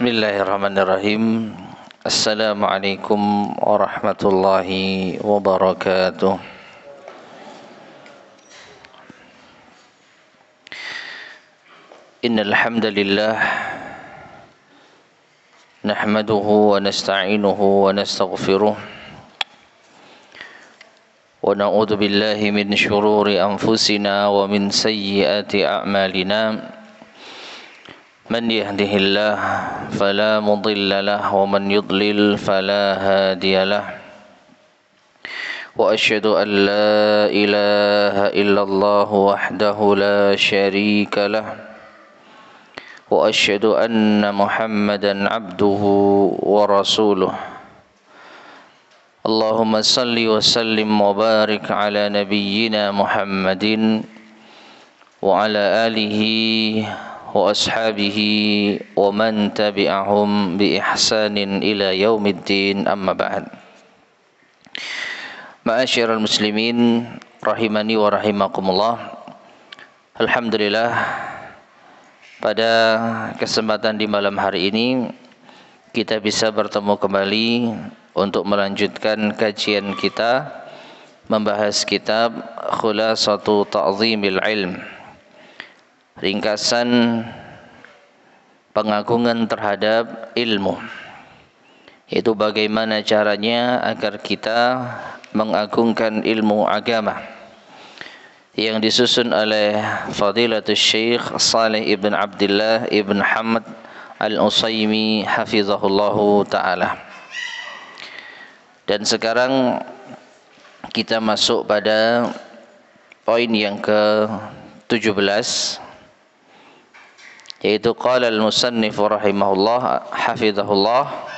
Bismillahirrahmanirrahim. Assalamualaikum warahmatullahi wabarakatuh. Innal hamdalillah nahmaduhu wa nasta'inuhu wa nastaghfiruh wa na'udzu billahi min shururi anfusina wa min sayyiati a'malina. من يهده الله فلا مضل له ومن يضلل فلا هادي له وأشهد أن لا إله إلا الله وحده لا شريك له وأشهد أن محمدا عبده ورسوله اللهم صل وسلم وبارك على نبينا محمد وعلى آله وأصحابه ومن تبعهم بإحسان إلى يوم الدين أما بعد. Ma'asyiral muslimin rahimani wa rahimakumullah. Alhamdulillah, pada kesempatan di malam hari ini kita bisa bertemu kembali untuk melanjutkan kajian kita membahas kitab Khulasatu Ta'zimil Ilm, ringkasan pengagungan terhadap ilmu. Itu bagaimana caranya agar kita mengagungkan ilmu agama, yang disusun oleh Fadilatul Syekh Saleh ibn Abdullah ibn Hamad Al-Utsaimin hafizahullahu ta'ala. Dan sekarang kita masuk pada poin yang ke-17, yaitu qala al-musannif rahimahullah hafizahullah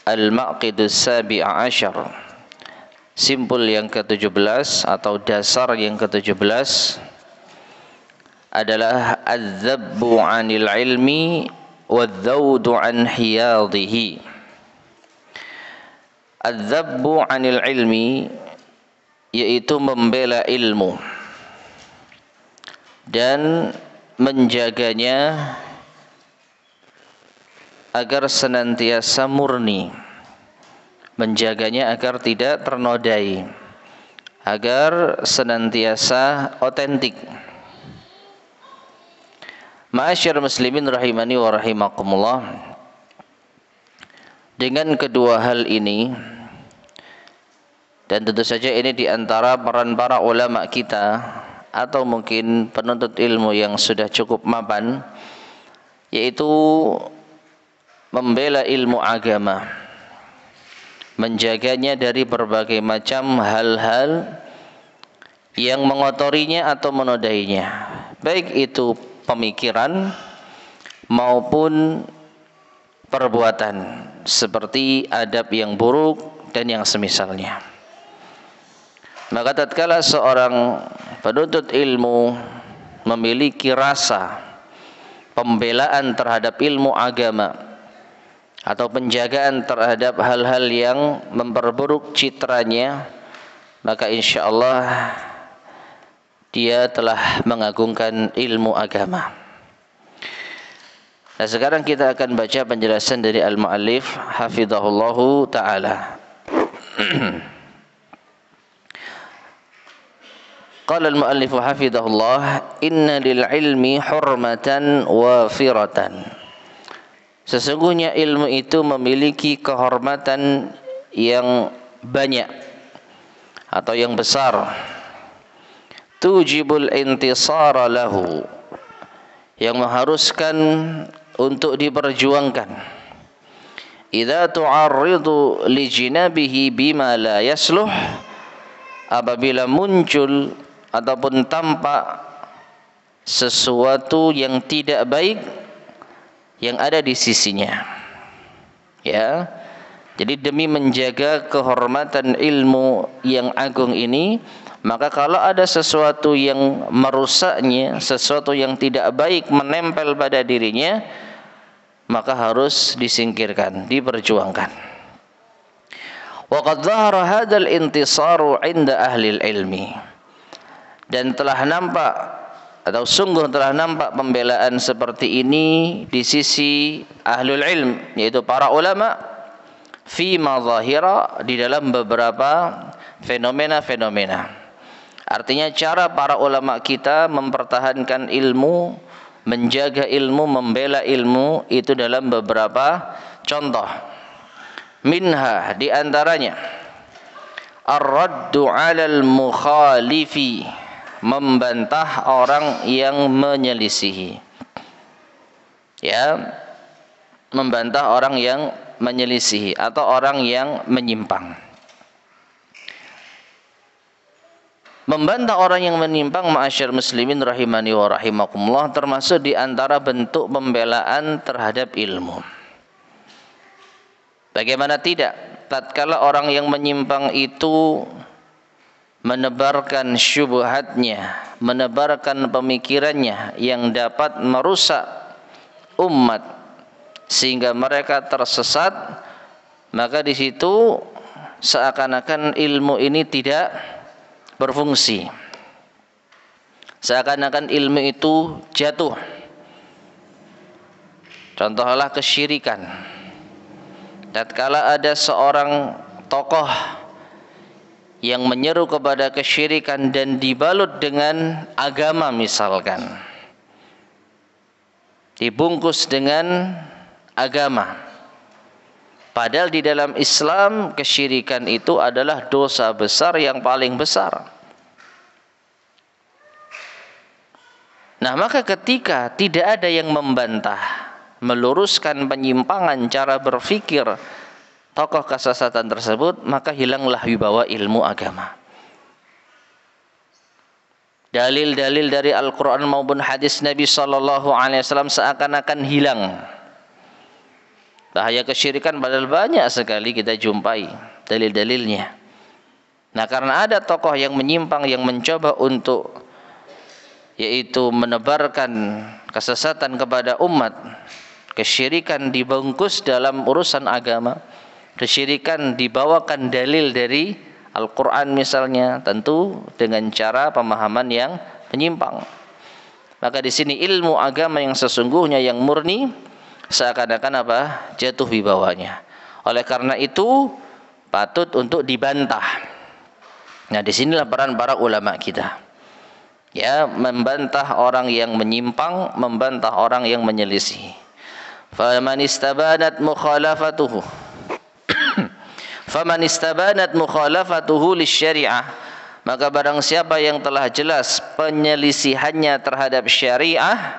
al-maqidus sabi'a asyar, simpul yang ke-17 atau dasar yang ke-17 adalah adz-dzabbu 'anil ilmi wadz-dzawdu 'an hiyadhihi. Adz-dzabbu 'anil ilmi yaitu membela ilmu dan menjaganya agar senantiasa murni, menjaganya agar tidak ternodai, agar senantiasa otentik. Ma'asyiral muslimin rahimani wa rahimakumullah, dengan kedua hal ini, dan tentu saja ini di antara peran para ulama kita atau mungkin penuntut ilmu yang sudah cukup mapan, yaitu membela ilmu agama, menjaganya dari berbagai macam hal-hal yang mengotorinya atau menodainya, baik itu pemikiran maupun perbuatan, seperti adab yang buruk dan yang semisalnya. Maka tatkala seorang penuntut ilmu memiliki rasa pembelaan terhadap ilmu agama atau penjagaan terhadap hal-hal yang memperburuk citranya, maka insyaallah dia telah mengagungkan ilmu agama. Nah, sekarang kita akan baca penjelasan dari al-muallif hafizahullahu ta'ala. Qala al-muallif hafizahullah, inna lil ilmi hurmatan wafiratan. Sesungguhnya ilmu itu memiliki kehormatan yang banyak atau yang besar. Tujibul intisara lahu, yang mengharuskan untuk diperjuangkan. Idza tu'arridu li jinabihi bima la yasluh, apabila muncul ataupun tampak sesuatu yang tidak baik yang ada di sisinya. Ya. Jadi demi menjaga kehormatan ilmu yang agung ini, maka kalau ada sesuatu yang merusaknya, sesuatu yang tidak baik menempel pada dirinya, maka harus disingkirkan, diperjuangkan. Wa qad dhahara hadzal intisaru 'inda ahli ilmi. Dan telah nampak atau sungguh telah nampak pembelaan seperti ini di sisi ahlul ilm, yaitu para ulama, fi mazahira, di dalam beberapa fenomena-fenomena. Artinya cara para ulama kita mempertahankan ilmu, menjaga ilmu, membela ilmu itu dalam beberapa contoh. Minha, di antaranya ar-raddu 'alal mukhalifi, membantah orang yang menyelisihi. Ya, membantah orang yang menyelisihi atau orang yang menyimpang. Membantah orang yang menyimpang, ma'asyar muslimin rahimani wa rahimakumullah, termasuk di antara bentuk pembelaan terhadap ilmu. Bagaimana tidak, tatkala orang yang menyimpang itu menebarkan syubhatnya, menebarkan pemikirannya yang dapat merusak umat sehingga mereka tersesat, maka di situ seakan-akan ilmu ini tidak berfungsi. Seakan-akan ilmu itu jatuh. Contohlah kesyirikan. Tatkala ada seorang tokoh yang menyeru kepada kesyirikan dan dibalut dengan agama misalkan, dibungkus dengan agama, padahal di dalam Islam kesyirikan itu adalah dosa besar yang paling besar. Nah, maka ketika tidak ada yang membantah, meluruskan penyimpangan cara berpikir tokoh kesesatan tersebut, maka hilanglah wibawa ilmu agama. Dalil-dalil dari Al-Quran maupun hadis Nabi SAW seakan-akan hilang. Bahaya kesyirikan padahal banyak sekali kita jumpai dalil-dalilnya. Nah, karena ada tokoh yang menyimpang, yang mencoba untuk yaitu menebarkan kesesatan kepada umat, kesyirikan dibungkus dalam urusan agama, kesyirikan dibawakan dalil dari Al-Quran misalnya, tentu dengan cara pemahaman yang menyimpang. Maka di sini ilmu agama yang sesungguhnya, yang murni, seakan-akan apa? Jatuh wibawanya. Oleh karena itu patut untuk dibantah. Nah, disinilah peran para ulama kita. Ya, membantah orang yang menyimpang, membantah orang yang menyelisih. Faman istabanat mukhalafatuhu faman istabanat mukhalafatuhu lisyari'ah, maka barang siapa yang telah jelas penyelisihannya terhadap syariah,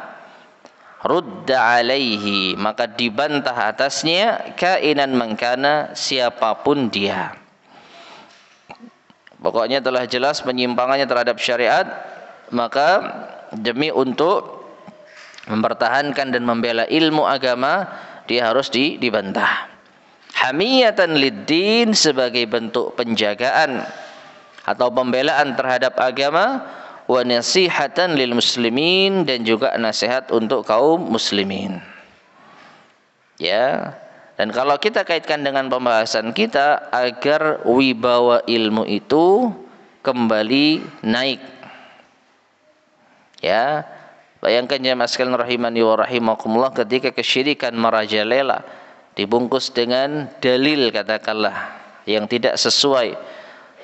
rudda alaihi, maka dibantah atasnya, kainan mangkana, siapapun dia. Pokoknya telah jelas penyimpangannya terhadap syariat, maka demi untuk mempertahankan dan membela ilmu agama, dia harus dibantah. Hamiyatan lid-din, sebagai bentuk penjagaan atau pembelaan terhadap agama, wa nasihatan lil muslimin, dan juga nasihat untuk kaum muslimin. Ya, dan kalau kita kaitkan dengan pembahasan kita, agar wibawa ilmu itu kembali naik. Ya, bayangkan jemaah sekalian rahimani wa rahimakumullah, ketika kesyirikan merajalela, dibungkus dengan dalil katakanlah yang tidak sesuai,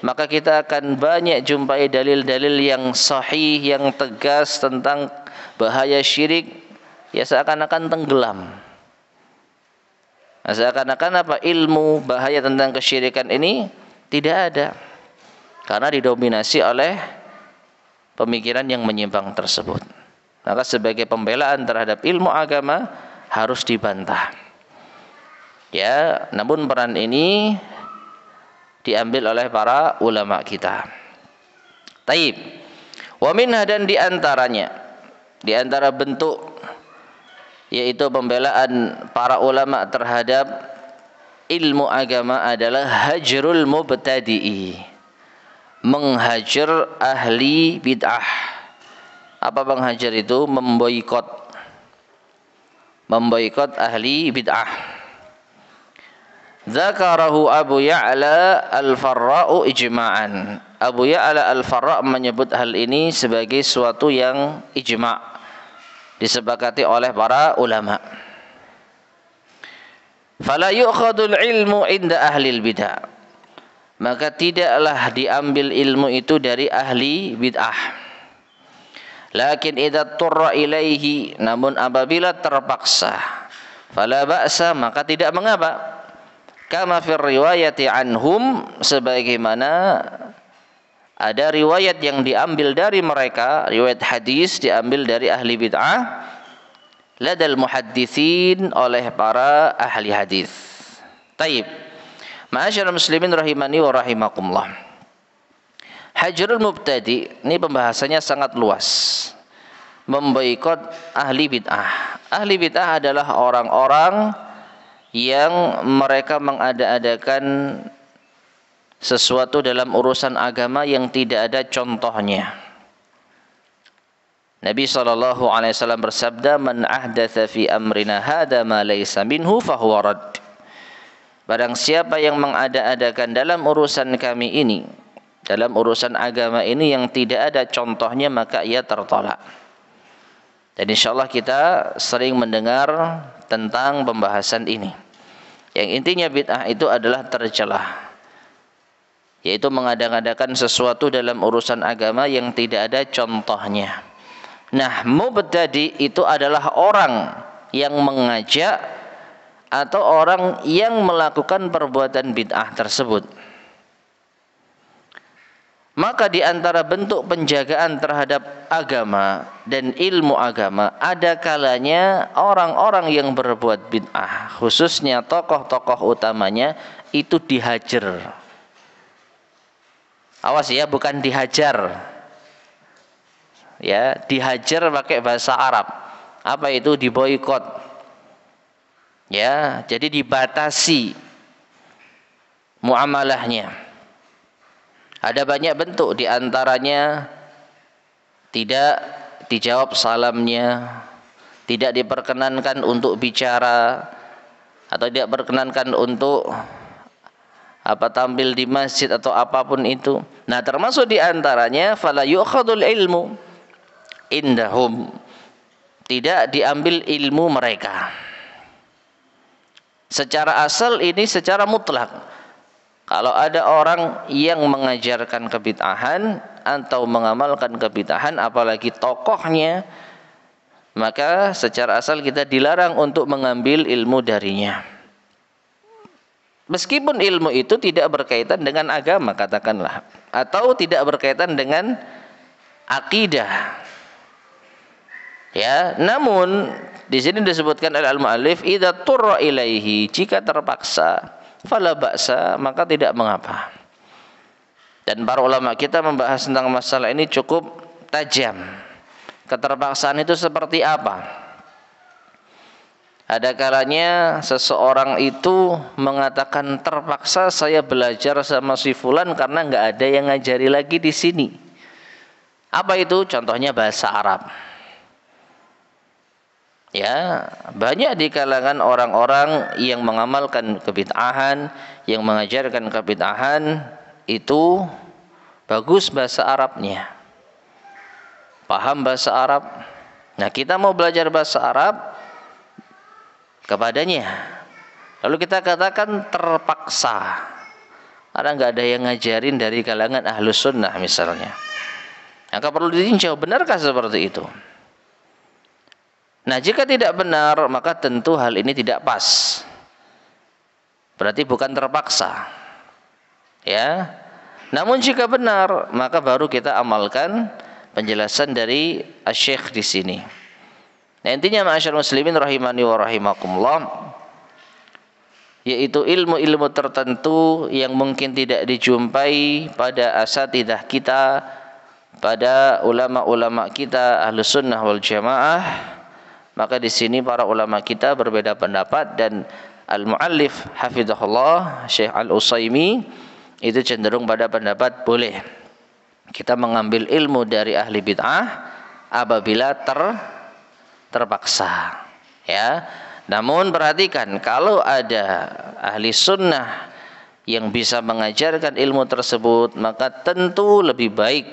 maka kita akan banyak jumpai dalil-dalil yang sahih, yang tegas tentang bahaya syirik, ya seakan-akan tenggelam. Nah, seakan-akan apa? Ilmu bahaya tentang kesyirikan ini tidak ada, karena didominasi oleh pemikiran yang menyimpang tersebut. Maka sebagai pembelaan terhadap ilmu agama harus dibantah. Ya, namun peran ini diambil oleh para ulama kita. Taib. Wa minha, dan di antara bentuk yaitu pembelaan para ulama terhadap ilmu agama adalah hajrul mubtadi'i, menghajar ahli bid'ah. Apa menghajar itu? Memboikot ahli bid'ah. Dzakarahu Abu Ya'la al-Farra'u ijma'an. Abu Ya'la Al-Farra menyebut hal ini sebagai suatu yang ijma', disepakati oleh para ulama. Fala yu'khadul ilmu inda ahlil bid'ah, maka tidaklah diambil ilmu itu dari ahli bid'ah. Lakin idza turra ilaihi, namun apabila terpaksa, fala ba'sa, maka tidak mengapa. Kama fir riwayati anhum, sebagaimana ada riwayat yang diambil dari mereka, riwayat hadis diambil dari ahli bid'ah, ladal muhadditsin, oleh para ahli hadis. Taib. Ma'asyiral muslimin rahimani wa rahimakumullah. Hajrul mubtadi, ini pembahasannya sangat luas. Memboikot ahli bid'ah. Ahli bid'ah adalah orang-orang yang mereka mengada-adakan sesuatu dalam urusan agama yang tidak ada contohnya. Nabi SAW bersabda, "Man ahdatsa fi amrina hadza ma laysa minhu fahuwa rad." Barang siapa yang mengada-adakan dalam urusan kami ini, dalam urusan agama ini yang tidak ada contohnya, maka ia tertolak. Dan insyaallah kita sering mendengar tentang pembahasan ini. Yang intinya bid'ah itu adalah tercelah, yaitu mengada-adakan sesuatu dalam urusan agama yang tidak ada contohnya. Nah, mubtadi itu adalah orang yang mengajak atau orang yang melakukan perbuatan bid'ah tersebut. Maka di antara bentuk penjagaan terhadap agama dan ilmu agama, ada kalanya orang-orang yang berbuat bid'ah, khususnya tokoh-tokoh utamanya, itu dihajar. Awas ya, bukan dihajar. Ya, dihajar pakai bahasa Arab. Apa itu? Diboikot. Ya, jadi dibatasi muamalahnya. Ada banyak bentuk, di antaranya tidak dijawab salamnya, tidak diperkenankan untuk bicara, atau tidak diperkenankan untuk tampil di masjid atau apapun itu. Nah, termasuk di antaranya fala yu'khadul ilmu indahum, tidak diambil ilmu mereka. Secara asal ini secara mutlak. Kalau ada orang yang mengajarkan kebid'ahan atau mengamalkan kebid'ahan, apalagi tokohnya, maka secara asal kita dilarang untuk mengambil ilmu darinya. Meskipun ilmu itu tidak berkaitan dengan agama, katakanlah, atau tidak berkaitan dengan akidah. Ya, namun di sini disebutkan oleh al-mu'allif, idza turra ilaihi, jika terpaksa, fala ba'sa, maka tidak mengapa. Dan para ulama kita membahas tentang masalah ini cukup tajam. Keterpaksaan itu seperti apa? Ada kalanya seseorang itu mengatakan, terpaksa saya belajar sama si fulan karena nggak ada yang ngajari lagi di sini. Apa itu? Contohnya bahasa Arab. Ya, banyak di kalangan orang-orang yang mengamalkan kebid'ahan, yang mengajarkan kebid'ahan, itu bagus bahasa Arabnya, paham bahasa Arab. Nah, kita mau belajar bahasa Arab kepadanya, lalu kita katakan terpaksa karena nggak ada yang ngajarin dari kalangan ahlus sunnah misalnya. Maka perlu ditinjau, benarkah seperti itu? Nah, jika tidak benar, maka tentu hal ini tidak pas. Berarti bukan terpaksa. Ya. Namun jika benar, maka baru kita amalkan penjelasan dari Asy-Syaikh di sini. Nah, intinya ma'asyiral muslimin rahimani wa rahimakumullah, yaitu ilmu-ilmu tertentu yang mungkin tidak dijumpai pada asatidzah kita, pada ulama-ulama kita Ahlus Sunnah wal Jamaah. Maka di sini para ulama kita berbeda pendapat, dan al-muallif hafizahullah Syekh Al-Utsaimin itu cenderung pada pendapat boleh kita mengambil ilmu dari ahli bid'ah apabila terpaksa. Ya. Namun perhatikan, kalau ada ahli sunnah yang bisa mengajarkan ilmu tersebut, maka tentu lebih baik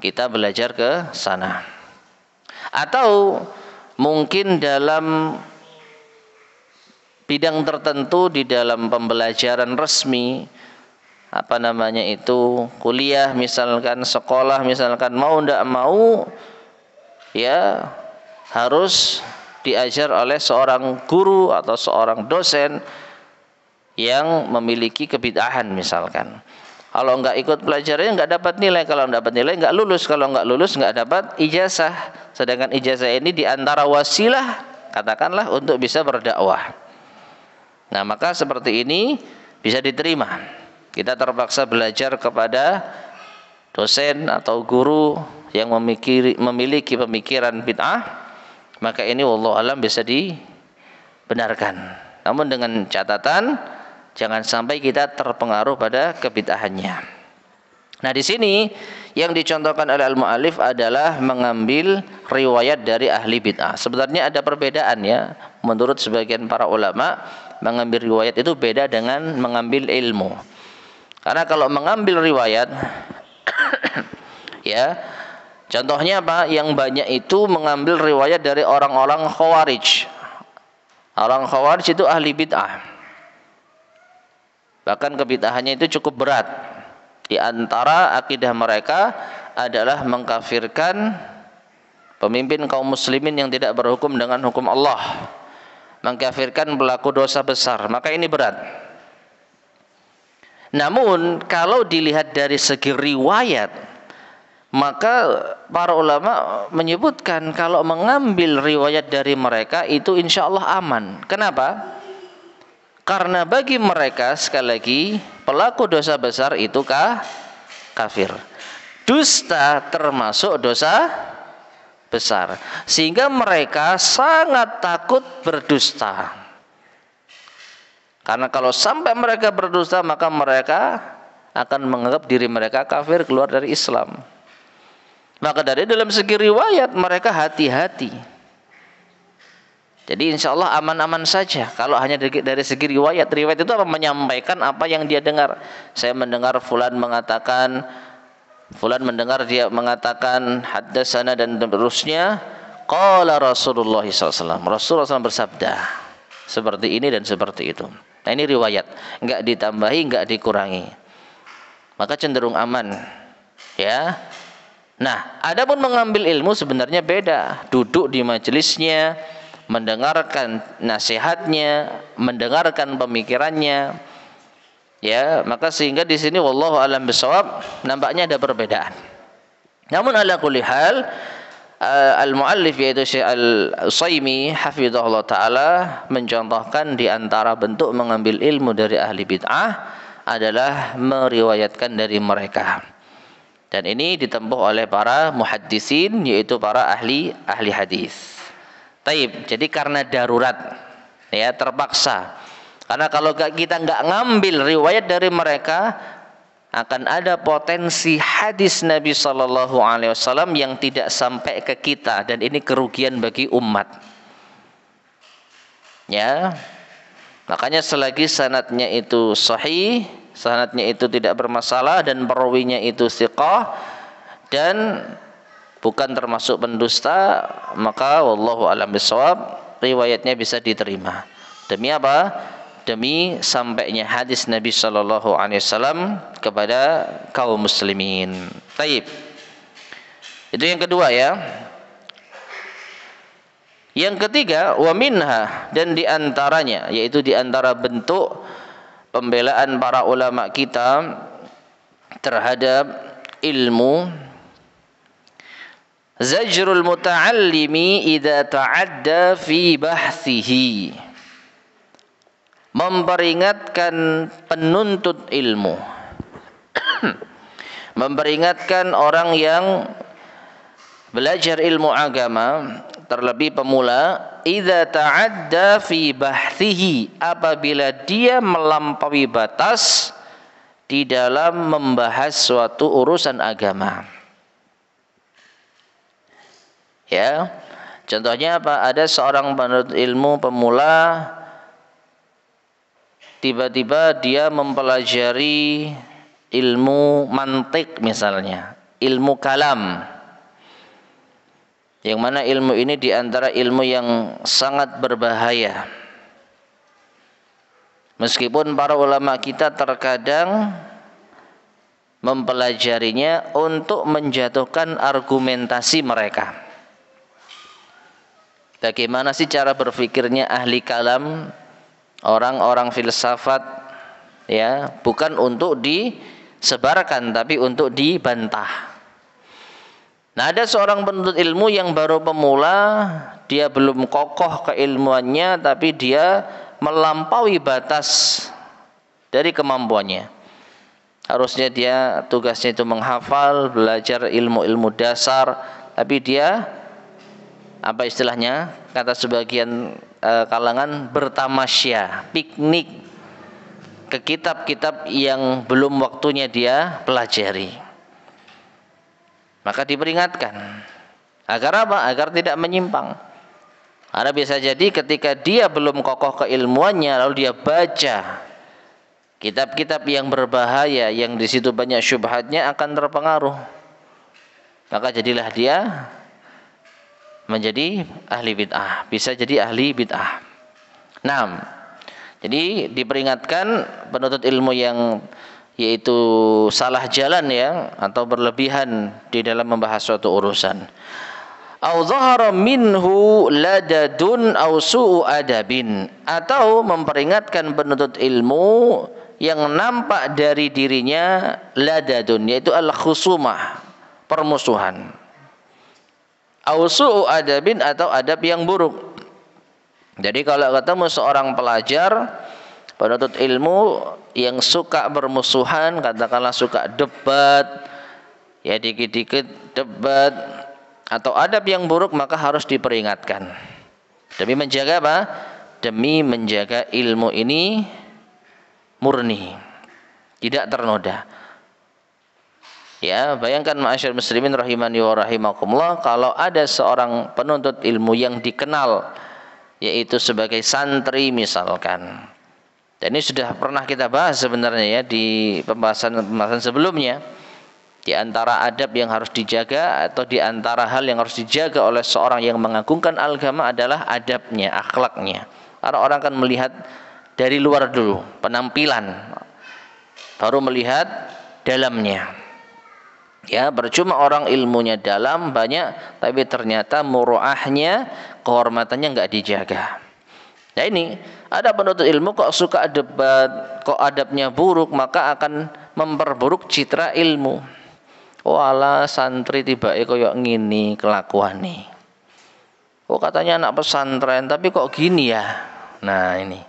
kita belajar ke sana. Atau mungkin dalam bidang tertentu di dalam pembelajaran resmi, kuliah misalkan, sekolah misalkan, mau ndak mau ya harus diajar oleh seorang guru atau seorang dosen yang memiliki kebid'ahan misalkan. Kalau nggak ikut pelajarannya nggak dapat nilai, kalau nggak dapat nilai nggak lulus, kalau nggak lulus nggak dapat ijazah. Sedangkan ijazah ini diantara wasilah, katakanlah, untuk bisa berdakwah. Nah, maka seperti ini bisa diterima. Kita terpaksa belajar kepada dosen atau guru yang memiliki pemikiran bid'ah, maka ini wallahu alam bisa dibenarkan. Namun dengan catatan jangan sampai kita terpengaruh pada kebid'ahannya. Nah, di sini yang dicontohkan oleh al-mu'allif adalah mengambil riwayat dari ahli bid'ah. Sebenarnya ada perbedaan ya. Menurut sebagian para ulama, mengambil riwayat itu beda dengan mengambil ilmu. Karena kalau mengambil riwayat ya, contohnya apa? Yang banyak itu mengambil riwayat dari orang-orang Khawarij. Orang Khawarij itu ahli bid'ah. Bahkan kebid'ahannya itu cukup berat. Di antara akidah mereka adalah mengkafirkan pemimpin kaum muslimin yang tidak berhukum dengan hukum Allah, mengkafirkan pelaku dosa besar. Maka ini berat. Namun kalau dilihat dari segi riwayat, maka para ulama menyebutkan kalau mengambil riwayat dari mereka itu insya Allah aman. Kenapa? Karena bagi mereka, sekali lagi, pelaku dosa besar itu kafir. Dusta termasuk dosa besar. Sehingga mereka sangat takut berdusta. Karena kalau sampai mereka berdusta, maka mereka akan menganggap diri mereka kafir, keluar dari Islam. Maka dari dalam segi riwayat mereka hati-hati. Jadi insya Allah aman-aman saja. Kalau hanya dari segi riwayat, riwayat itu apa? Menyampaikan apa yang dia dengar. Saya mendengar fulan mendengar dia mengatakan haddatsana dan terusnya. Qala Rasulullah SAW. Rasulullah SAW bersabda seperti ini dan seperti itu. Nah, ini riwayat, enggak ditambahi, enggak dikurangi. Maka cenderung aman. Ya. Nah, adapun mengambil ilmu sebenarnya beda. Duduk di majelisnya, mendengarkan nasihatnya, mendengarkan pemikirannya, ya, maka sehingga di sini wallahu alam bisawab nampaknya ada perbedaan. Namun ala kulli hal al-muallif yaitu Syekh Al-Utsaimin hafizahullah taala mencontohkan di antara bentuk mengambil ilmu dari ahli bid'ah adalah meriwayatkan dari mereka. Dan ini ditempuh oleh para muhaddisin, yaitu para ahli hadis. Taib. Jadi karena darurat, ya, terpaksa. Karena kalau kita nggak ngambil riwayat dari mereka, akan ada potensi hadis Nabi Shallallahu Alaihi Wasallam yang tidak sampai ke kita, dan ini kerugian bagi umat. Ya, makanya selagi sanadnya itu sahih, sanadnya itu tidak bermasalah, dan perawinya itu thiqah dan bukan termasuk pendusta, maka wallahu alam bisawab riwayatnya bisa diterima. Demi apa? Demi sampainya hadis Nabi sallallahu alaihi wasallam kepada kaum muslimin. Baik. Itu yang kedua ya. Yang ketiga, wa minha, dan di antaranya, yaitu di antara bentuk pembelaan para ulama kita terhadap ilmu, zajrul muta'allimi idza ta'adda fi bahthihi, memperingatkan penuntut ilmu memperingatkan orang yang belajar ilmu agama, terlebih pemula, idza ta'adda fi bahthihi, apabila dia melampaui batas di dalam membahas suatu urusan agama. Ya, contohnya apa? Ada seorang penuntut ilmu pemula, tiba-tiba dia mempelajari ilmu mantik misalnya, ilmu kalam. Yang mana ilmu ini diantara ilmu yang sangat berbahaya. Meskipun para ulama kita terkadang mempelajarinya untuk menjatuhkan argumentasi mereka. Bagaimana sih cara berpikirnya ahli kalam, orang-orang filsafat, ya, bukan untuk disebarkan tapi untuk dibantah. Nah, ada seorang penuntut ilmu yang baru pemula, dia belum kokoh keilmuannya tapi dia melampaui batas dari kemampuannya. Harusnya dia tugasnya itu menghafal, belajar ilmu-ilmu dasar, tapi dia apa istilahnya, kata sebagian kalangan, bertamasya, piknik ke kitab-kitab yang belum waktunya dia pelajari. Maka diperingatkan agar apa? Agar tidak menyimpang. Karena bisa jadi ketika dia belum kokoh keilmuannya lalu dia baca kitab-kitab yang berbahaya yang di situ banyak syubhatnya, akan terpengaruh. Maka jadilah dia menjadi ahli bid'ah, bisa jadi ahli bid'ah. Nah, jadi diperingatkan penuntut ilmu yang yaitu salah jalan ya, atau berlebihan di dalam membahas suatu urusan. Au dhahara minhu ladadun au su'u adabin, atau memperingatkan penuntut ilmu yang nampak dari dirinya ladadun, yaitu al-khusumah, permusuhan. Au su'u adabin, atau adab yang buruk. Jadi kalau ketemu seorang pelajar, penuntut ilmu yang suka bermusuhan, katakanlah suka debat, ya dikit-dikit debat, atau adab yang buruk, maka harus diperingatkan. Demi menjaga apa? Demi menjaga ilmu ini murni, tidak ternoda. Ya, bayangkan ma'asyar muslimin rahimani wa rahimakumullah, kalau ada seorang penuntut ilmu yang dikenal yaitu sebagai santri misalkan. Dan ini sudah pernah kita bahas sebenarnya ya di pembahasan sebelumnya. Di antara adab yang harus dijaga atau di antara hal yang harus dijaga oleh seorang yang mengagungkan agama adalah adabnya, akhlaknya. Karena orang akan melihat dari luar dulu, penampilan, baru melihat dalamnya. Ya, percuma orang ilmunya dalam banyak, tapi ternyata muruahnya, kehormatannya nggak dijaga. Nah ini, ada penuntut ilmu kok suka debat, kok adabnya buruk, maka akan memperburuk citra ilmu. Oh ala santri tiba koyok ngini kelakuan nih. Oh katanya anak pesantren, tapi kok gini ya. Nah ini,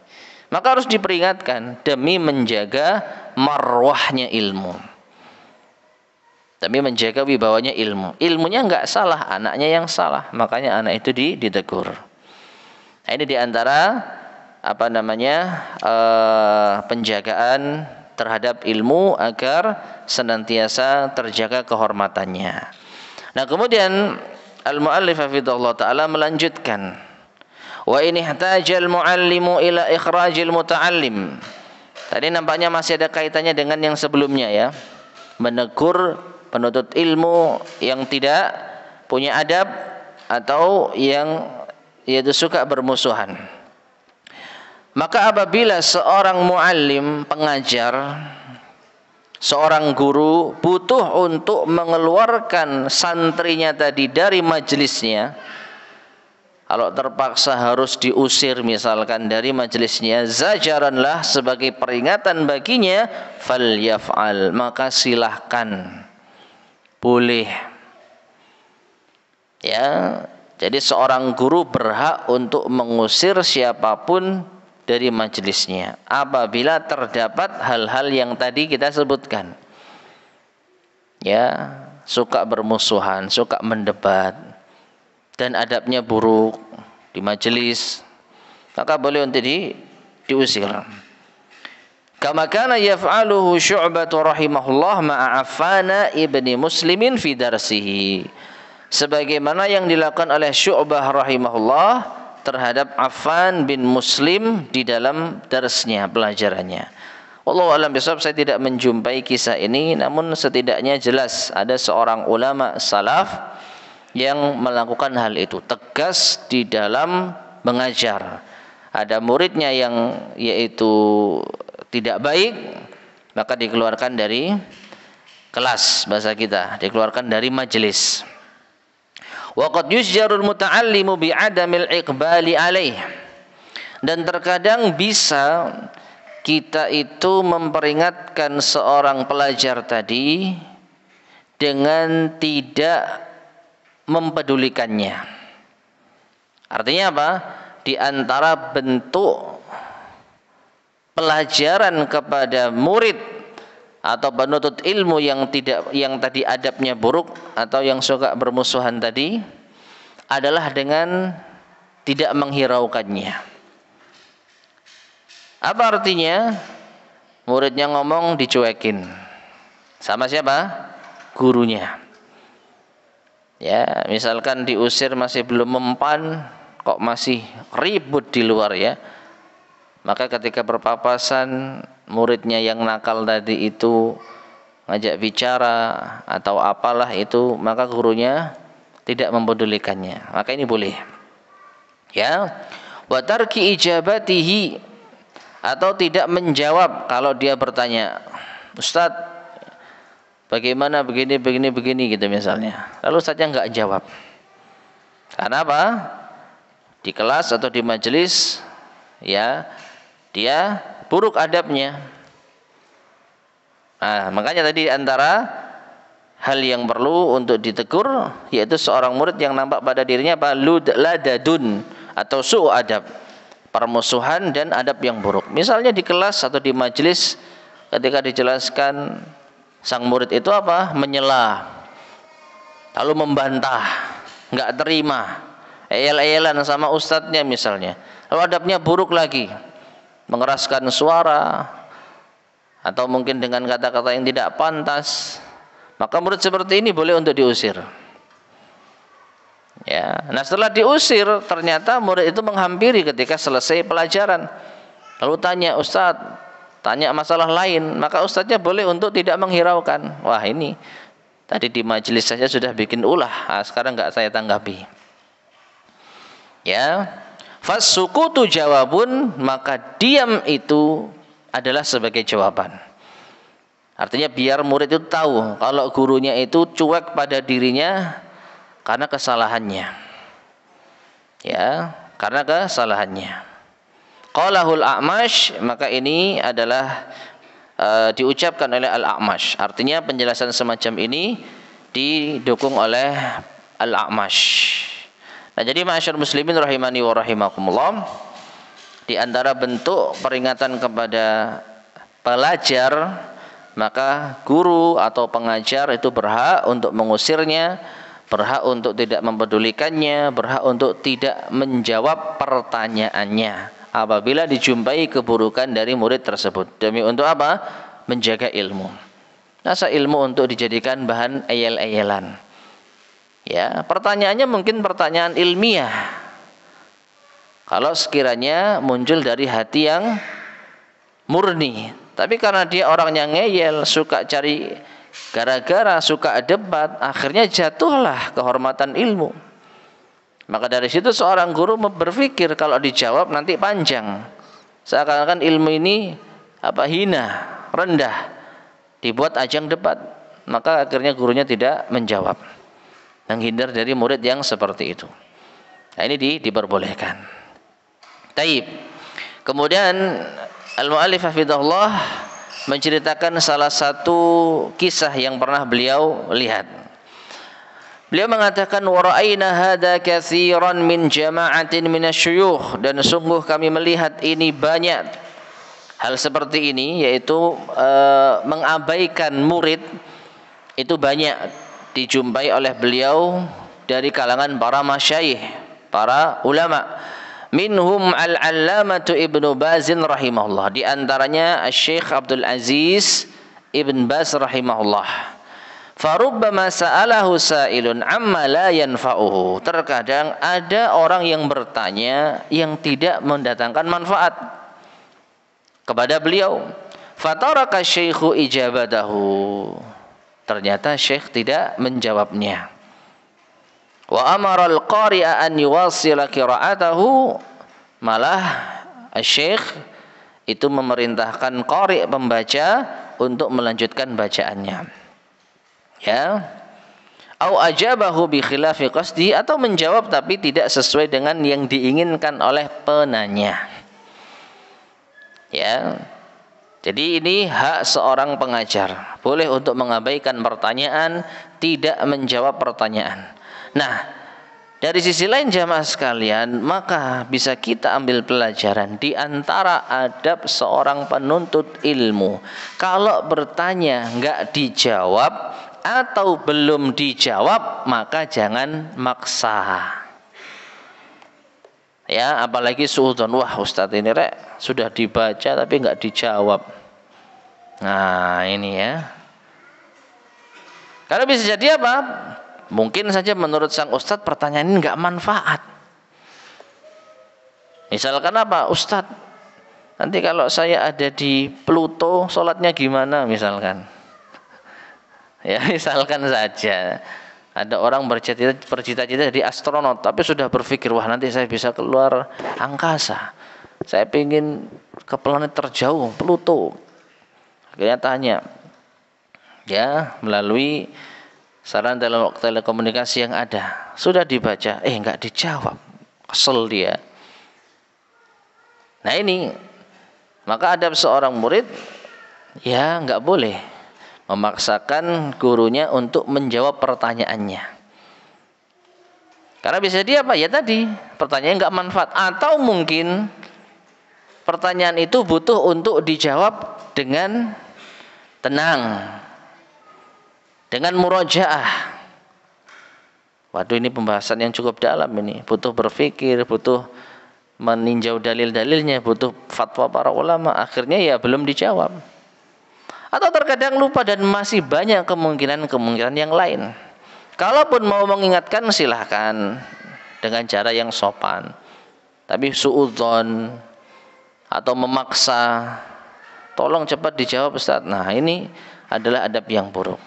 maka harus diperingatkan demi menjaga marwahnya ilmu, demi menjaga wibawanya ilmu. Ilmunya nggak salah, anaknya yang salah, makanya anak itu ditegur. Nah, ini diantara penjagaan terhadap ilmu agar senantiasa terjaga kehormatannya. Nah, kemudian al-muallif hafizahullah taala melanjutkan, wa in ihtajal muallimu ila ikhrajil muta'allim. Tadi nampaknya masih ada kaitannya dengan yang sebelumnya ya. Menegur penuntut ilmu yang tidak punya adab atau yang yaitu suka bermusuhan. Maka apabila seorang muallim, pengajar, seorang guru butuh untuk mengeluarkan santrinya tadi dari majelisnya, kalau terpaksa harus diusir misalkan dari majelisnya, zajaranlah sebagai peringatan baginya, falyaf'al, maka silahkan, boleh. Ya, jadi seorang guru berhak untuk mengusir siapapun dari majelisnya apabila terdapat hal-hal yang tadi kita sebutkan. Ya, suka bermusuhan, suka mendebat, dan adabnya buruk di majelis, maka boleh untuk diusir. Kama kana yaf'aluhu Syu'bah rahimahullah ma'a Affan ibni Muslimin fi darsihi. Sebagaimana yang dilakukan oleh Syu'bah rahimahullah terhadap Affan bin Muslim di dalam darsnya, pelajarannya. Wallahu a'lam bishawab, saya tidak menjumpai kisah ini, namun setidaknya jelas ada seorang ulama salaf yang melakukan hal itu, tegas di dalam mengajar. Ada muridnya yang yaitu tidak baik, maka dikeluarkan dari kelas, bahasa kita, dikeluarkan dari majelis. Wa qad yusjarul muta'allimu bi'adamil iqbali alaih. Dan terkadang bisa kita itu memperingatkan seorang pelajar tadi dengan tidak mempedulikannya. Artinya apa? Di antara bentuk pelajaran kepada murid atau penuntut ilmu yang tadi adabnya buruk atau yang suka bermusuhan tadi adalah dengan tidak menghiraukannya. Apa artinya? Muridnya ngomong dicuekin. Sama siapa? Gurunya. Ya, misalkan diusir masih belum mempan, kok masih ribut di luar ya. Maka ketika berpapasan, muridnya yang nakal tadi itu ngajak bicara atau apalah itu, maka gurunya tidak mempedulikannya. Maka ini boleh. Ya. Wa tarki ijabatihi, atau tidak menjawab kalau dia bertanya, Ustadz, bagaimana begini gitu misalnya. Lalu Ustadznya enggak jawab. Karena apa? Di kelas atau di majelis ya, dia buruk adabnya. Nah, makanya tadi antara hal yang perlu untuk ditegur yaitu seorang murid yang nampak pada dirinya apa? Ladadun atau su'u adab, permusuhan dan adab yang buruk. Misalnya di kelas atau di majelis ketika dijelaskan, sang murid itu apa? Menyela, lalu membantah, enggak terima, eyel-eyelan sama ustadznya misalnya. Lalu adabnya buruk lagi, mengeraskan suara atau mungkin dengan kata-kata yang tidak pantas, maka murid seperti ini boleh untuk diusir. Ya, nah setelah diusir ternyata murid itu menghampiri ketika selesai pelajaran, lalu tanya, Ustadz, tanya masalah lain, maka ustadznya boleh untuk tidak menghiraukan. Wah, ini tadi di majelis saja sudah bikin ulah, sekarang enggak saya tanggapi. Ya. Fasukutu jawabun, maka diam itu adalah sebagai jawaban. Artinya biar murid itu tahu kalau gurunya itu cuek pada dirinya karena kesalahannya. Ya, karena kesalahannya. Qalahul A'mash, maka ini adalah diucapkan oleh Al-A'mash. Artinya penjelasan semacam ini didukung oleh Al-A'mash. Nah, jadi ma'asyar muslimin rahimani wa rahimakumullah, di antara bentuk peringatan kepada pelajar, maka guru atau pengajar itu berhak untuk mengusirnya, berhak untuk tidak mempedulikannya, berhak untuk tidak menjawab pertanyaannya apabila dijumpai keburukan dari murid tersebut. Demi untuk apa? Menjaga ilmu. Masa ilmu untuk dijadikan bahan eyel-eyelan? Ya, pertanyaannya mungkin pertanyaan ilmiah. Kalau sekiranya muncul dari hati yang murni, tapi karena dia orang yang ngeyel, suka cari gara-gara, suka debat, akhirnya jatuhlah kehormatan ilmu. Maka dari situ seorang guru berpikir kalau dijawab nanti panjang, seakan-akan ilmu ini hina, rendah, dibuat ajang debat. Maka akhirnya gurunya tidak menjawab, menghindar dari murid yang seperti itu. Nah, ini diperbolehkan. Taib. Kemudian al-mu'allif hafizahullah menceritakan salah satu kisah yang pernah beliau lihat. Beliau mengatakan, wa ra'ayna hadza katsiran min jama'atin minasyuyukh, dan sungguh kami melihat ini banyak hal seperti ini, yaitu mengabaikan murid itu banyak dijumpai oleh beliau dari kalangan para masyayikh, para ulama. Minhum al-allamatu Ibnu Bazin rahimahullah, di antaranya Syekh Abdul Aziz Ibn Baz rahimahullah. Farubbama sa'alahu sa'ilun amma la yanfa'uhu. Terkadang ada orang yang bertanya yang tidak mendatangkan manfaat kepada beliau. Fataraka syaikhu ijabatahu. Ternyata syekh tidak menjawabnya. Wa amara al-qari'a an yuwassila qira'atahu. Malah syekh itu memerintahkan qari' pembaca untuk melanjutkan bacaannya. Ya, au ajabahu bi khilafi qasdi, atau menjawab tapi tidak sesuai dengan yang diinginkan oleh penanya. Ya. Jadi ini hak seorang pengajar. Boleh untuk mengabaikan pertanyaan, tidak menjawab pertanyaan. Nah, dari sisi lain jamaah sekalian, maka bisa kita ambil pelajaran di antara adab seorang penuntut ilmu. Kalau bertanya enggak dijawab atau belum dijawab, maka jangan maksa. Ya, apalagi suudzon, wah Ustadz ini sudah dibaca tapi enggak dijawab. Nah, ini ya. Karena bisa jadi apa? Mungkin saja menurut sang ustadz pertanyaan ini enggak manfaat. Misalkan apa? Ustadz, nanti kalau saya ada di Pluto, sholatnya gimana misalkan? Ya, misalkan saja ada orang bercita-cita jadi astronot, tapi sudah berpikir, wah nanti saya bisa keluar angkasa, saya ingin ke planet terjauh Pluto. Akhirnya tanya, ya, melalui saran telekomunikasi yang ada, sudah dibaca, enggak dijawab, kesel dia. Nah ini, maka adab seorang murid, ya enggak boleh memaksakan gurunya untuk menjawab pertanyaannya. Karena bisa dia apa? Ya tadi, pertanyaan enggak manfaat. Atau mungkin pertanyaan itu butuh untuk dijawab dengan tenang, dengan murojaah. Waduh, ini pembahasan yang cukup dalam ini. Butuh berpikir, butuh meninjau dalil-dalilnya, butuh fatwa para ulama. Akhirnya ya belum dijawab. Atau terkadang lupa dan masih banyak kemungkinan yang lain. Kalaupun mau mengingatkan silahkan dengan cara yang sopan. Tapi suudzon atau memaksa, tolong cepat dijawab Ustaz. Nah ini adalah adab yang buruk.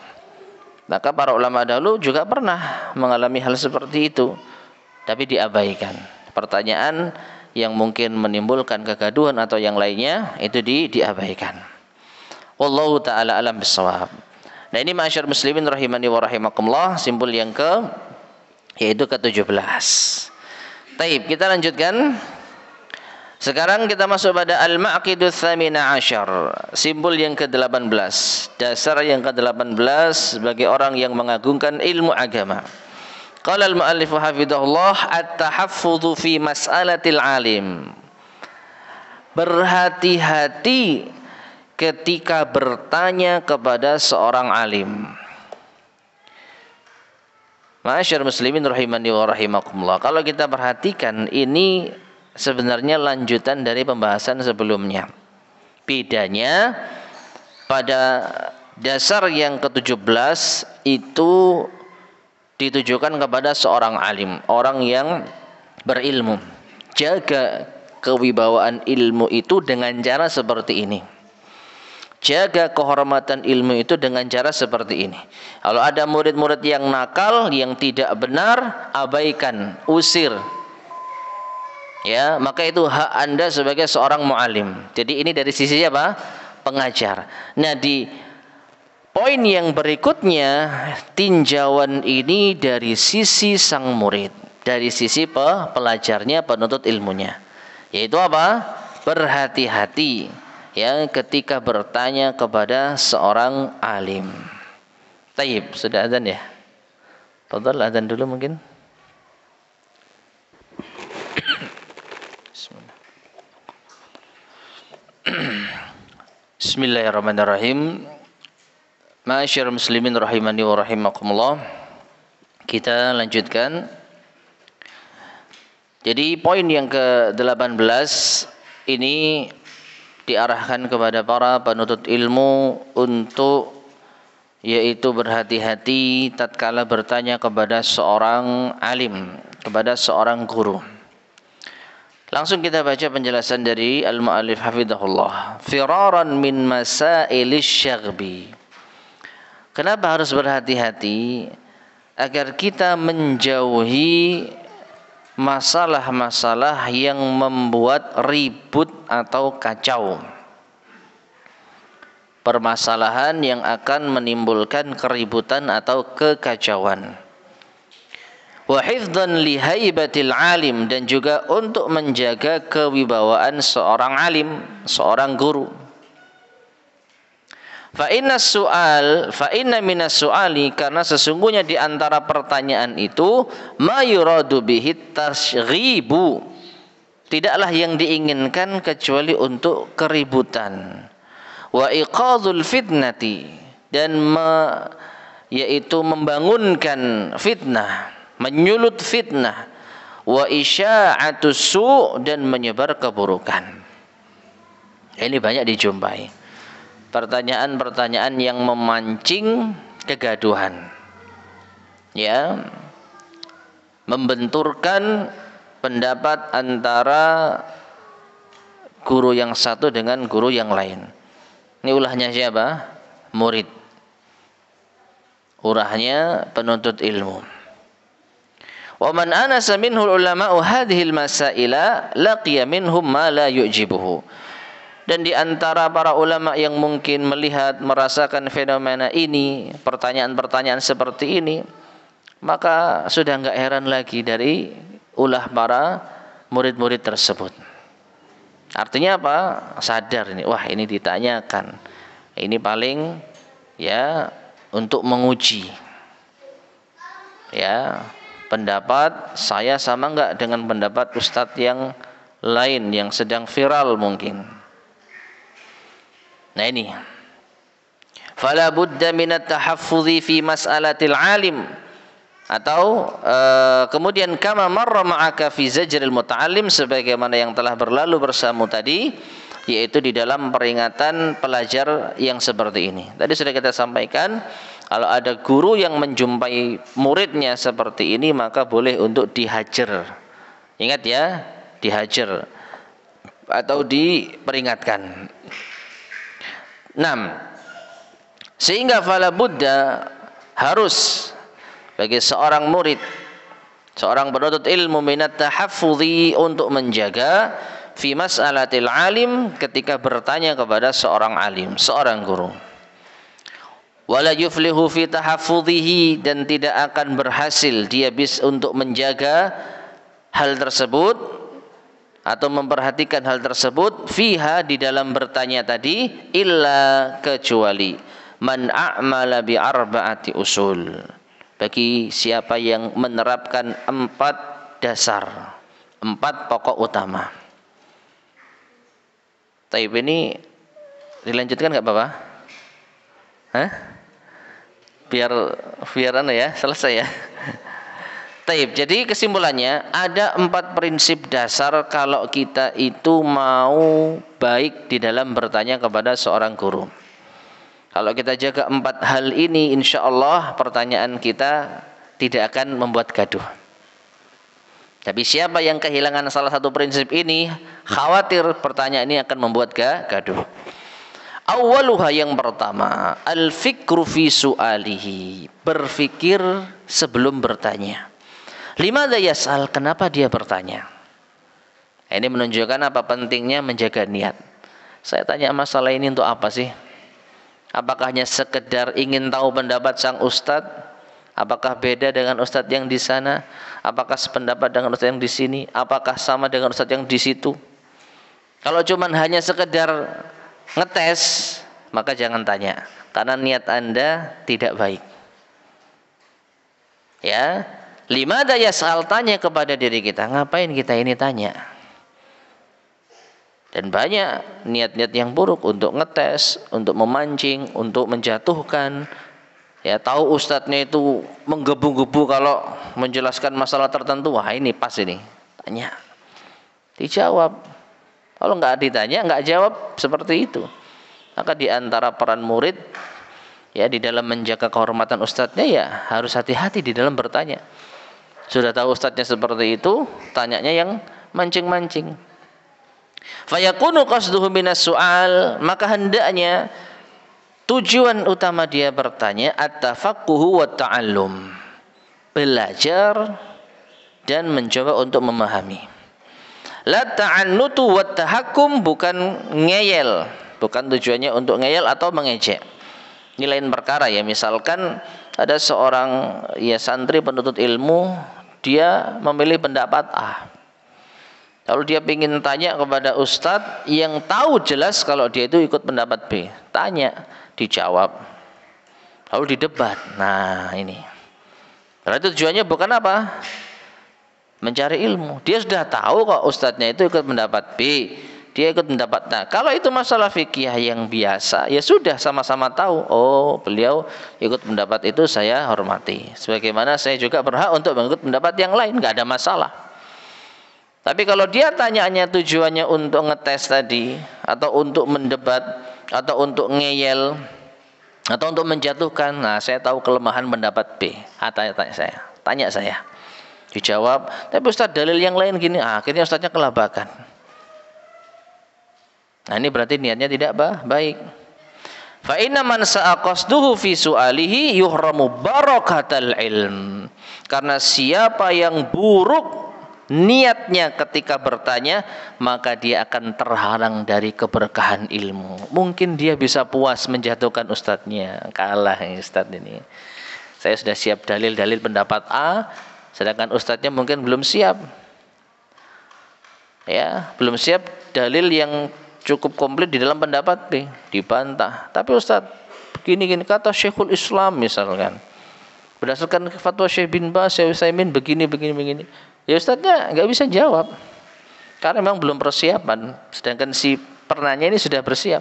Maka para ulama dahulu juga pernah mengalami hal seperti itu, tapi diabaikan. Pertanyaan yang mungkin menimbulkan kegaduhan atau yang lainnya itu diabaikan. Wallahu ta'ala alam bisawab. Nah ini ma'asyar muslimin rahimani wa rahimakumullah, simbol yang yaitu ke-17. Taib, kita lanjutkan. Sekarang kita masuk pada al-ma'qidus tsamina asyar, simbol yang ke-18, dasar yang ke-18 bagi orang yang mengagungkan ilmu agama. Qala al-mu'allif hafizahullah, at-tahaffudhu fi mas'alatil alim. Berhati-hati ketika bertanya kepada seorang alim. Ma'asyar muslimin rahimani wa rahimakumullah. Kalau kita perhatikan, ini sebenarnya lanjutan dari pembahasan sebelumnya. Bedanya pada dasar yang ke-17 itu ditujukan kepada seorang alim, orang yang berilmu. Jaga kewibawaan ilmu itu dengan cara seperti ini. Jaga kehormatan ilmu itu dengan cara seperti ini. Kalau ada murid-murid yang nakal, yang tidak benar, abaikan, usir. Ya, maka itu hak Anda sebagai seorang mu'alim. Jadi ini dari sisi apa? Pengajar. Nah, di poin yang berikutnya, tinjauan ini dari sisi sang murid, dari sisi pelajarnya, penuntut ilmunya. Yaitu apa? Berhati-hati ya ketika bertanya kepada seorang alim. Taib, sudah azan ya? Fadhal azan dulu mungkin. Bismillahirrahmanirrahim. Ma'asyar muslimin rahimani wa rahimakumullah. Kita lanjutkan. Jadi poin yang ke-18 ini diarahkan kepada para penuntut ilmu untuk yaitu berhati-hati tatkala bertanya kepada seorang alim, kepada seorang guru. Langsung kita baca penjelasan dari al-mu'allif hafizahullah. Firaran min masailis syaghbi. Kenapa harus berhati-hati? Agar kita menjauhi masalah-masalah yang membuat ribut atau kacau. Permasalahan yang akan menimbulkan keributan atau kekacauan. Wa hifdzan li haibatil alim, dan juga untuk menjaga kewibawaan seorang alim, seorang guru. Fa inna minas su'ali, karena sesungguhnya di antara pertanyaan itu ma yuradu bihi tasyghibu, tidaklah yang diinginkan kecuali untuk keributan. Wa iqadzul fitnati, dan yaitu membangunkan fitnah, menyulut fitnah. Wa isya'atus su', dan menyebar keburukan. Ini banyak dijumpai pertanyaan-pertanyaan yang memancing kegaduhan, ya, membenturkan pendapat antara guru yang satu dengan guru yang lain. Ini ulahnya siapa? Murid. Ulahnya penuntut ilmu. Wa man anasa minhu ulama'u hadhihi al-masaila laqiya minhum ma la yu'jibuhu. Dan di antara para ulama yang mungkin melihat, merasakan fenomena ini, pertanyaan-pertanyaan seperti ini, maka sudah enggak heran lagi dari ulah para murid-murid tersebut. Artinya apa? Sadar ini, wah ini ditanyakan. Ini paling ya untuk menguji. Ya, pendapat saya sama enggak dengan pendapat ustadz yang lain yang sedang viral mungkin. Nah ini. Fala budda minat tahaffudhi fi mas'alatil alim. Atau kemudian kama marra ma'aka fi zajril muta'allim, sebagaimana yang telah berlalu bersamamu tadi, yaitu di dalam peringatan pelajar yang seperti ini. Tadi sudah kita sampaikan, kalau ada guru yang menjumpai muridnya seperti ini, maka boleh untuk dihajar. Ingat ya, dihajar atau diperingatkan. 6. Sehingga fala budda, harus bagi seorang murid, seorang penuntut ilmu, minat tahaffudhi, untuk menjaga fi mas'alatil alim, ketika bertanya kepada seorang alim, seorang guru. Wala yuflihu fi tahaffudhihi, dan tidak akan berhasil dia untuk menjaga hal tersebut atau memperhatikan hal tersebut, fiha, di dalam bertanya tadi, illa, kecuali man a'mala bi arba'ati usul, bagi siapa yang menerapkan 4 dasar, 4 pokok utama. Taib, ini dilanjutkan nggak Bapak? Hah? Biar ya, selesai ya. Taib, jadi kesimpulannya ada 4 prinsip dasar kalau kita itu mau baik di dalam bertanya kepada seorang guru. Kalau kita jaga 4 hal ini, insya Allah pertanyaan kita tidak akan membuat gaduh. Tapi siapa yang kehilangan salah satu prinsip ini, khawatir pertanyaan ini akan membuat gaduh. Awaluha, yang pertama, al-fikru fi su'alihi, berfikir sebelum bertanya. Limadha yas'al, kenapa dia bertanya? Ini menunjukkan apa pentingnya menjaga niat. Saya tanya masalah ini untuk apa sih? Apakah hanya sekedar ingin tahu pendapat sang ustadz? Apakah beda dengan ustadz yang di sana? Apakah sependapat dengan ustadz yang di sini? Apakah sama dengan ustadz yang di situ? Kalau cuman hanya sekedar ngetes, maka jangan tanya, karena niat Anda tidak baik. Ya, limadha yas'al, tanya kepada diri kita, ngapain kita ini tanya? Dan banyak niat-niat yang buruk untuk ngetes, untuk memancing, untuk menjatuhkan. Ya, tahu ustadznya itu menggebu-gebu kalau menjelaskan masalah tertentu, wah ini pas ini, tanya, dijawab. Kalau nggak ditanya, nggak jawab seperti itu. Maka di antara peran murid Ya, di dalam menjaga kehormatan ustadznya ya harus hati-hati di dalam bertanya. Sudah tahu ustadznya seperti itu, tanyanya yang mancing-mancing. Fayakunu qasduhu minas su'al, maka hendaknya tujuan utama dia bertanya at-tafaqquhu wa ta'allum. Belajar dan mencoba untuk memahami. La ta'annutu wa tahakkum, bukan ngeyel, bukan tujuannya untuk ngeyel atau mengejek. Ini lain perkara ya. Misalkan ada seorang ya santri penuntut ilmu, dia memilih pendapat A. Kalau dia ingin tanya kepada ustadz yang tahu jelas kalau dia itu ikut pendapat B, tanya, dijawab, lalu didebat. Nah ini. Berarti tujuannya bukan apa? Mencari ilmu. Dia sudah tahu kok ustadznya itu ikut pendapat B, dia ikut pendapat. Nah, kalau itu masalah fikih yang biasa, ya sudah sama-sama tahu. Oh, beliau ikut pendapat itu, saya hormati. Sebagaimana saya juga berhak untuk mengikut pendapat yang lain, nggak ada masalah. Tapi kalau dia tanyaannya tujuannya untuk ngetes tadi, atau untuk mendebat, atau untuk ngeyel, atau untuk menjatuhkan, nah saya tahu kelemahan pendapat B. Tanya saya. Dijawab, tapi ustadz dalil yang lain gini, akhirnya ustadznya kelabakan. Nah ini berarti niatnya tidak baik. Fa inna man sa'a qasduhu fi su'alihi yuhramu barakatal ilm. Karena siapa yang buruk niatnya ketika bertanya, maka dia akan terhalang dari keberkahan ilmu. Mungkin dia bisa puas menjatuhkan ustadznya, kalah ustadz ini. Saya sudah siap dalil-dalil pendapat A, sedangkan ustadznya mungkin belum siap. Ya, belum siap dalil yang cukup komplit di dalam pendapat B, dibantah. Tapi ustadz begini kata Syekhul Islam misalkan, berdasarkan fatwa Syekh bin Baz, Syekh Utsaimin begini. Ya ustadznya nggak bisa jawab karena memang belum persiapan. Sedangkan si penanya ini sudah bersiap.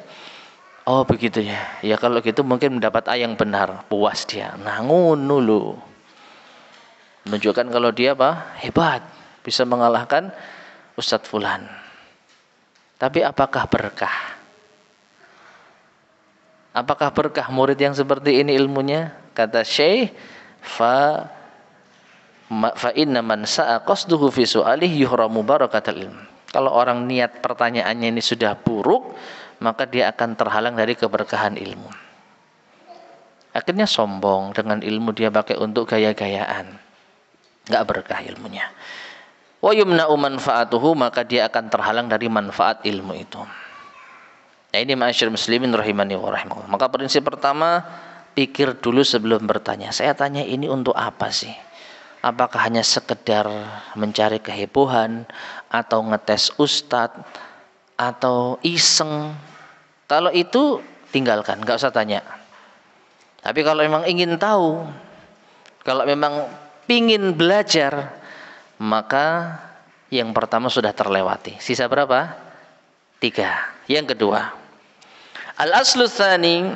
Oh begitu ya. Ya kalau gitu mungkin mendapat A yang benar, puas dia. Nah ngono lho. Menunjukkan kalau dia apa? Hebat, bisa mengalahkan Ustadz Fulan. Tapi apakah berkah? Apakah berkah murid yang seperti ini ilmunya? Kata Syekh, fa inna man sa'a qasduhu fi su'alihi yuhramu barakatal ilm. Kalau orang niat pertanyaannya ini sudah buruk, maka dia akan terhalang dari keberkahan ilmu. Akhirnya sombong, dengan ilmu dia pakai untuk gaya-gayaan. Enggak berkah ilmunya. Wa yumna'u manfaatuhu, maka dia akan terhalang dari manfaat ilmu itu. Nah ini ma'asyiral muslimin rahimani wa rahimakumullah. Maka prinsip pertama, pikir dulu sebelum bertanya. Saya tanya ini untuk apa sih? Apakah hanya sekedar mencari kehebohan, atau ngetes ustadz, atau iseng? Kalau itu tinggalkan, nggak usah tanya. Tapi kalau memang ingin tahu, kalau memang pingin belajar, maka yang pertama sudah terlewati. Sisa berapa? 3. Yang kedua, al-aslu tsani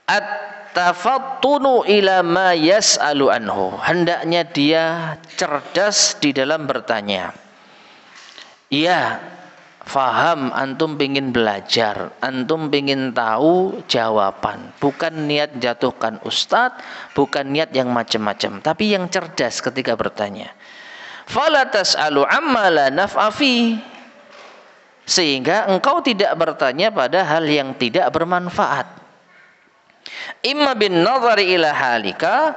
at-tafattunu ila ma yas'alu anhu. Hendaknya dia cerdas di dalam bertanya. Iya, faham antum pingin belajar, antum pingin tahu jawaban, bukan niat jatuhkan ustadz, bukan niat yang macam-macam, tapi yang cerdas ketika bertanya. Fala tas'alu amma la naf'a fi, sehingga engkau tidak bertanya pada hal yang tidak bermanfaat. Imma bin nazari ila halika,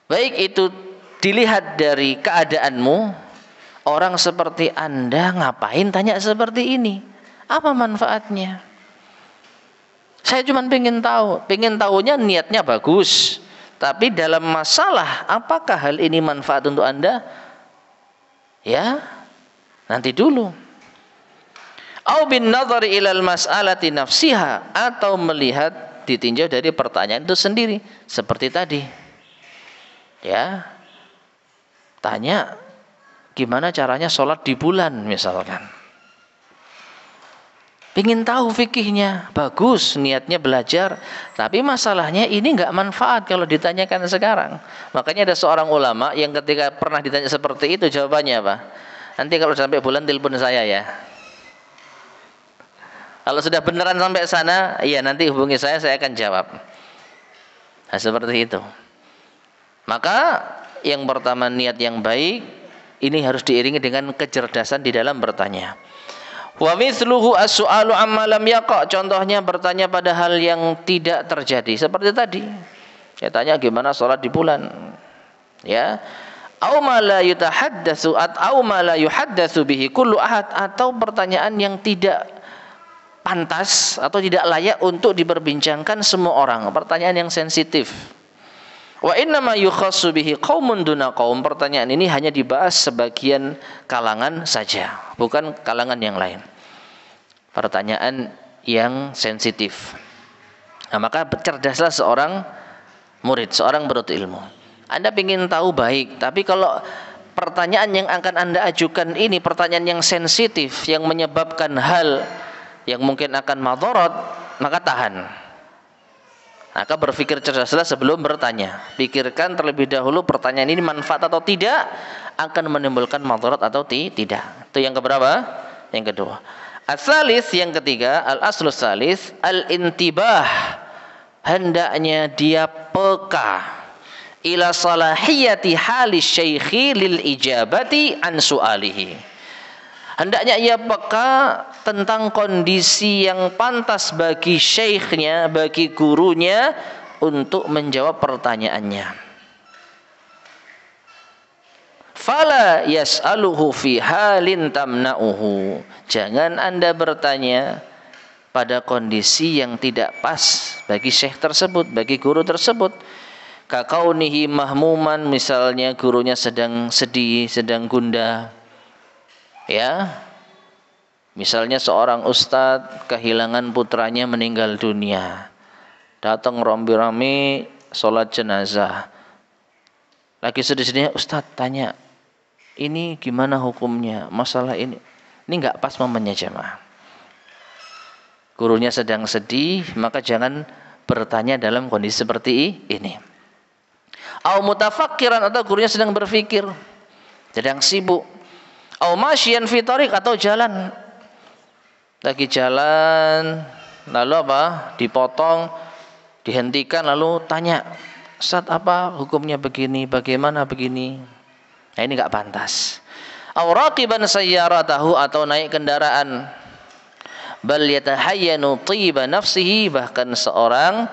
baik itu dilihat dari keadaanmu. Orang seperti Anda ngapain tanya seperti ini? Apa manfaatnya? Saya cuma pengen tahu. Pengen tahunya niatnya bagus. Tapi dalam masalah, apakah hal ini manfaat untuk Anda? Ya, nanti dulu. Au bin nadhari ilal mas'alati nafsiha, atau melihat ditinjau dari pertanyaan itu sendiri. Seperti tadi. Ya, tanya gimana caranya sholat di bulan misalkan. Pingin tahu fikihnya, bagus, niatnya belajar, tapi masalahnya ini nggak manfaat kalau ditanyakan sekarang. Makanya ada seorang ulama yang ketika pernah ditanya seperti itu, jawabannya apa? Nanti kalau sampai bulan telepon saya ya. Kalau sudah beneran sampai sana, iya nanti hubungi saya akan jawab. Nah, seperti itu. Maka yang pertama niat yang baik ini harus diiringi dengan kecerdasan di dalam bertanya. Wa mithluhu as-su'alu amma lam yaqa. Contohnya bertanya pada hal yang tidak terjadi. Seperti tadi. Saya tanya gimana sholat di bulan. Ya. Au ma la yutahaddatsu au ma la yuhaddatsu bihi kullu ahad, atau pertanyaan yang tidak pantas atau tidak layak untuk diperbincangkan semua orang, pertanyaan yang sensitif. Wa inna ma yukhassu bihi qaumun duna qaum, pertanyaan ini hanya dibahas sebagian kalangan saja, bukan kalangan yang lain. Pertanyaan yang sensitif. Nah, maka cerdaslah seorang murid, seorang penuntut ilmu. Anda ingin tahu baik, tapi kalau pertanyaan yang akan Anda ajukan ini pertanyaan yang sensitif, yang menyebabkan hal yang mungkin akan madharat, maka tahan. Maka berpikir cerdaslah sebelum bertanya. Pikirkan terlebih dahulu pertanyaan ini manfaat atau tidak, akan menimbulkan madharat atau tidak. Itu yang keberapa? Yang kedua. As-salis, yang ketiga, al-aslus salis, al-intibah. Hendaknya dia peka ila salahiyati halis syaikhi lil ijabati an su'alihi. Hendaknya ia peka tentang kondisi yang pantas bagi syekhnya, bagi gurunya untuk menjawab pertanyaannya. Fala yas'aluhu fi halin tamna'uhu. Jangan Anda bertanya pada kondisi yang tidak pas bagi syekh tersebut, bagi guru tersebut. Kakaunihi mahmuman, misalnya gurunya sedang sedih, sedang gundah. Ya, misalnya seorang ustadz kehilangan putranya meninggal dunia, datang rambi-rambi sholat jenazah, lagi sedih-sedihnya ustadz tanya, ini gimana hukumnya masalah ini nggak pas momennya jemaah. Gurunya sedang sedih, maka jangan bertanya dalam kondisi seperti ini. Au mutafakkiran, atau gurunya sedang berpikir, sedang sibuk. Au masyian fi tariq, atau jalan, lagi jalan lalu apa? Dipotong, dihentikan, lalu tanya, Ustaz, apa hukumnya begini, bagaimana begini? Nah, ini enggak pantas. Au raqiban sayyaratahu, atau naik kendaraan. Bal yatahayyanu tiba nafsihi, bahkan seorang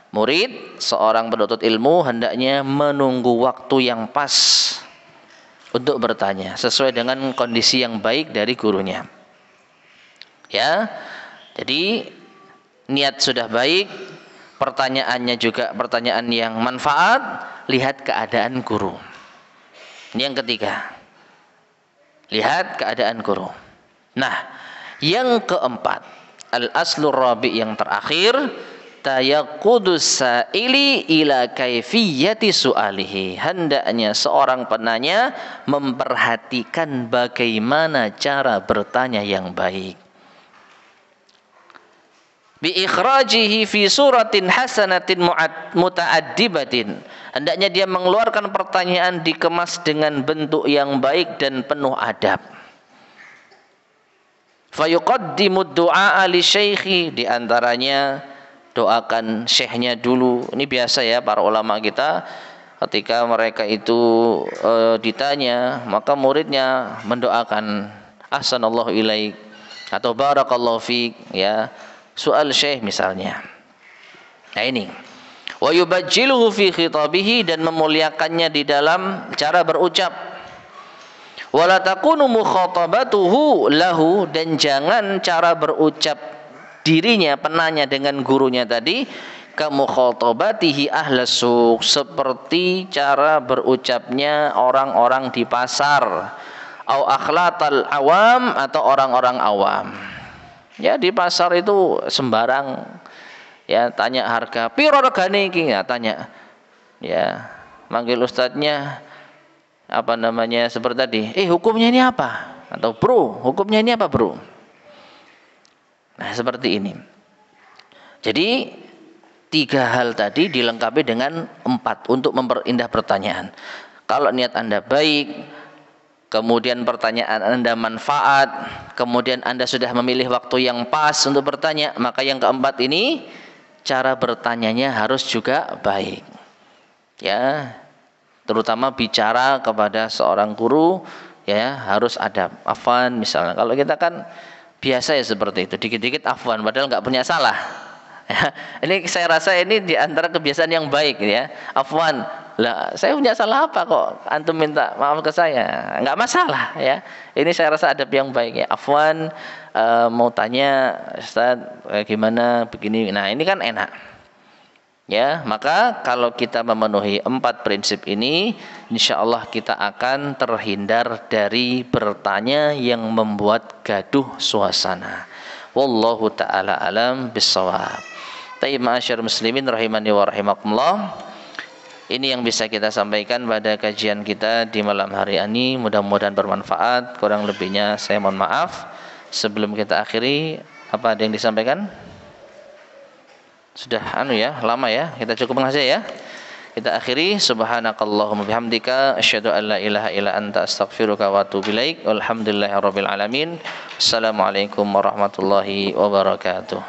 murid, seorang penuntut ilmu hendaknya menunggu waktu yang pas untuk bertanya sesuai dengan kondisi yang baik dari gurunya. Ya. Jadi niat sudah baik, pertanyaannya juga pertanyaan yang manfaat, lihat keadaan guru. Ini yang ketiga. Lihat keadaan guru. Nah, yang keempat, al-aslur rabi', yang terakhir, tayaqqudus sa'ili ila kaifiyati su'alihi. Hendaknya seorang penanya memperhatikan bagaimana cara bertanya yang baik. Bi ikhrajihi fi suratin hasanatin muta'addibatin. Hendaknya dia mengeluarkan pertanyaan dikemas dengan bentuk yang baik dan penuh adab. Fayuqaddimu du'a li syaikhi, di antaranya doakan syekhnya dulu. Ini biasa ya para ulama kita, ketika mereka itu ditanya, maka muridnya mendoakan ahsanallahu ilaik atau barakallahu fiik, ya, soal syekh misalnya. Nah ini, wa yubajjiluhu fi khitabihi, dan memuliakannya di dalam cara berucap. Wala takunu mukhatabatuhu lahu, dan jangan cara berucap dirinya penanya dengan gurunya tadi kamu khatabatihi ahlas suq, seperti cara berucapnya orang-orang di pasar, au akhlatal awam, atau orang-orang awam. Ya, di pasar itu sembarang, ya, tanya harga piro regane iki, ya, tanya, ya, manggil ustadznya apa namanya seperti tadi, hukumnya ini apa, atau bro, hukumnya ini apa bro. Nah, seperti ini. Jadi 3 hal tadi dilengkapi dengan 4 untuk memperindah pertanyaan. Kalau niat Anda baik, kemudian pertanyaan Anda manfaat, kemudian Anda sudah memilih waktu yang pas untuk bertanya, maka yang keempat ini cara bertanyanya harus juga baik. Ya, terutama bicara kepada seorang guru ya harus adab. Afwan misalnya. Kalau kita kan biasa ya seperti itu, dikit-dikit afwan padahal nggak punya salah. Ya, ini saya rasa ini di antara kebiasaan yang baik ya. Afwan, lah saya punya salah apa kok antum minta maaf ke saya? Nggak masalah ya. Ini saya rasa adab yang baik ya. Afwan, mau tanya Ustaz gimana begini. Nah, ini kan enak. Ya, maka kalau kita memenuhi 4 prinsip ini, insya Allah kita akan terhindar dari bertanya yang membuat gaduh suasana. Wallahu ta'ala alam bissawab. Tayyib ma'asyar muslimin rahimani wa rahimakumullah. Ini yang bisa kita sampaikan pada kajian kita di malam hari ini. Mudah-mudahan bermanfaat. Kurang lebihnya saya mohon maaf. Sebelum kita akhiri, apa ada yang disampaikan? Sudah lama ya. Kita cukupkan saja ya. Kita akhiri, subhanakallahumma bihamdika asyhadu an la ilaha illa anta astaghfiruka wa atubu ilaik. Walhamdulillahirabbil alamin. Assalamualaikum warahmatullahi wabarakatuh.